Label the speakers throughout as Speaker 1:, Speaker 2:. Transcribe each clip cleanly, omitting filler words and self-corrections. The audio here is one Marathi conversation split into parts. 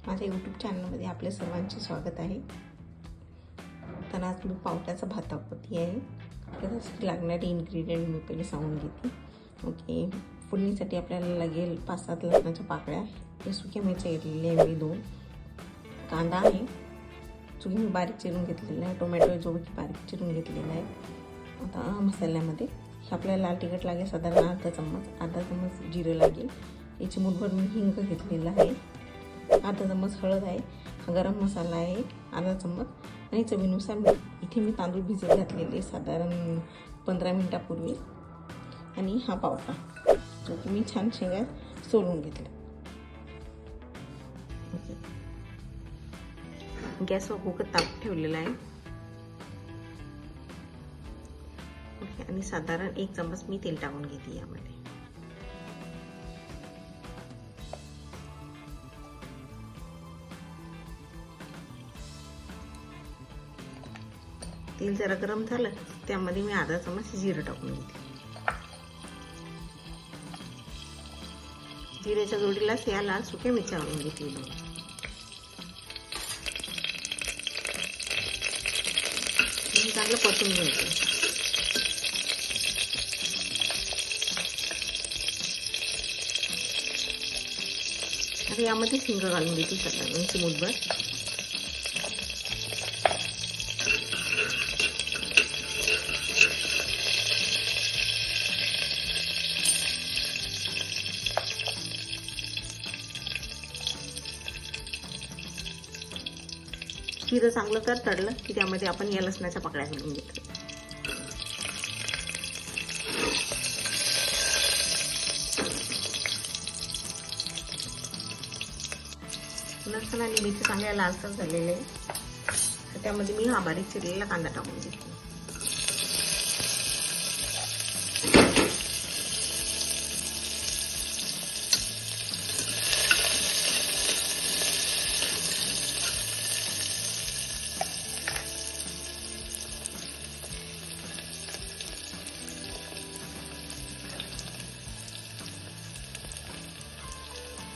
Speaker 1: माझ्या यूट्यूब चॅनलमध्ये आपल्या सर्वांचे स्वागत आहे। तर आज मी पावट्याचा भात दाखवते आहे। त्यासाठी लागणारे इन्ग्रेडियंट मी पहिले सांगून घेते। ओके, फोडणीसाठी आपल्याला लागेल 5-7 लसणाच्या पाकळ्या, हे सुक्या मिरच्या घेतलेल्या आहे मी 2, कांदा आहे जो मी बारीक चिरून घेतलेला आहे, टोमॅटो जो की बारीक चिरून घेतलेला आहे। आता मसाल्यामध्ये आपल्याला लाल तिखट लागेल साधारण अर्धा चम्मच जिरे लागेल, याची मुठभर मी हिंग घेतलेला आहे, अर्धा चम्मच हळद आहे, गरम मसाला आहे अर्धा चम्मच आणि चवीनुसार मीठ। इथे मी तांदूळ भिजत घातलेले साधारण 15 मिनिटापूर्वी। आणि हा पावटा जो की मी छान शेंगात सोलून घेतला। गॅसवर कुकर तापत ठेवलेला आहे आणि साधारण 1 चम्मच मी तेल टाकून घेते यामध्ये। तेल जरा गरम झालं त्यामध्ये मी अर्धा चम्मच जिरं टाकून घेते। जिऱ्याच्या जोडीला या लाल सुक्या मिरच्या घालून घेतली। चांगलं परतून घ्यायचं। आता यामध्ये हिंग घालून घेते साधारण चिमूटभर। जिरं चांगलं तडलं की त्यामध्ये आपण या लसणाच्या पाकळ्या घालून घेतो। लसूण आणि मिरची चांगल्या लालसर झालेले आहे, त्यामध्ये मी हा बारीक चिरलेला कांदा टाकून घेते।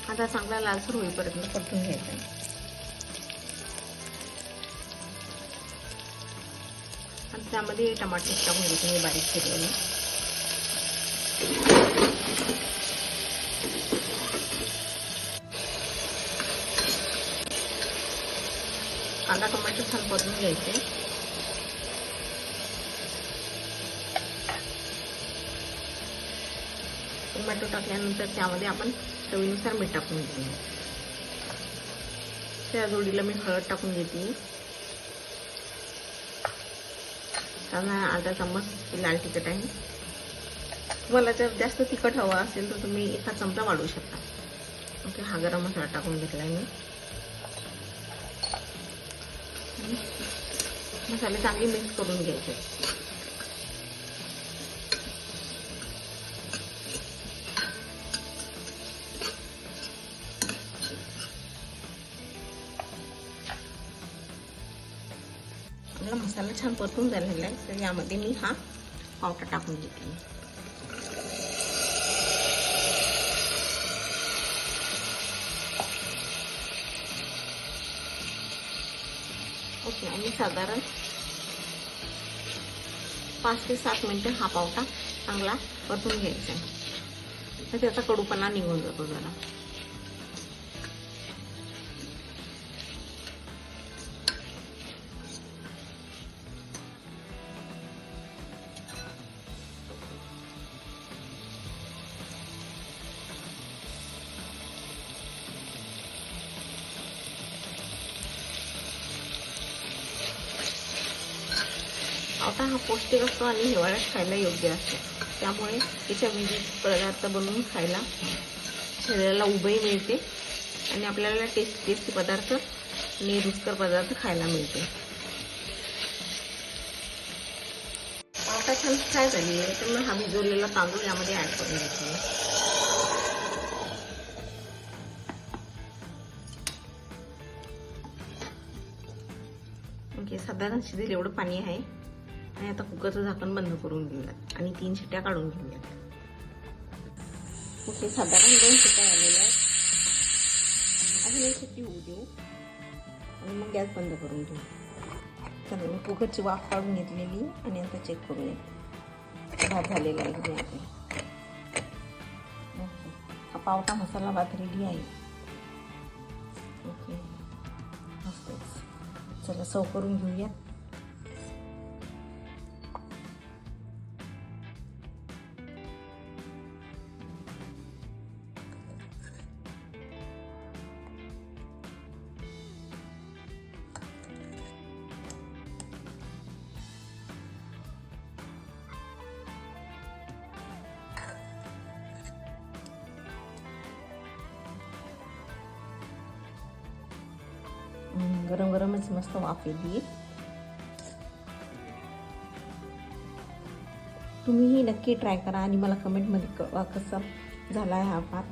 Speaker 1: आता चांगला लालसर होईपर्यंत परतून घ्यायचा। आणि त्यामध्ये टमाटे टाकून घ्यायचे मी बारीक चिरलेले। कांदा टमाटे छान परतून घ्यायचे। टोमॅटो टाकल्यानंतर त्यामध्ये आपण चवीनुसार मीठ टाकून घेते। त्या जोडीला मी हळद टाकून घेते, अर्धा चम्मच लाल तिखट आहे। तुम्हाला जर जास्त तिखट हवा असेल तर तुम्ही 1 चमचा वाढवू शकता। ओके, हा गरम मसाला टाकून घेतला मी। मसाले चांगले मिक्स करून घ्यायचे। मसाला छान परतून झालेला आहे, तर यामध्ये मी हा पावटा टाकून घेते। ओके, आणि साधारण 5 ते 7 मिनिटं हा पावटा चांगला परतून घ्यायचा आहे, तर त्याचा कडूपणा निघून जातो जरा। पावटा हा पौष्टिक असतो आणि हिवाळ्यात खायला योग्य असतो, त्यामुळे याच्या विविध पदार्थ बनवून खायला शरीराला उभही मिळते आणि आपल्याला टेस्टी पदार्थ आणि रुचकर पदार्थ खायला मिळते। पावटा छान फ्राय झाली आहे, तर मग हा भिजवलेला तांदूळ यामध्ये ऍड करून घेतला। ओके, साधारण शिजेल एवढं पाणी आहे आणि आता कुकरचं झाकण बंद करून घेऊयात आणि 3 शिट्ट्या काढून घेऊयात। ओके, साधारण 2 शिट्ट्या आलेल्या आहेत। अजून एक शिट्टी होऊ देऊ आणि मग गॅस बंद करून घेऊ. चला मी कुकरची वाफ काढून घेतलेली आणि आता चेक करूया भात झालेला आहे की नाही. ओके, हा पावटा मसाला भात रेडी आहे. ओके मस्तच. चला सर्व करून घेऊया. गरम गरमच मस्त वाफ येते. तुम्हीही नक्की ट्राय करा आणि मला कमेंटमध्ये कळवा कसा झाला आहे हा भात.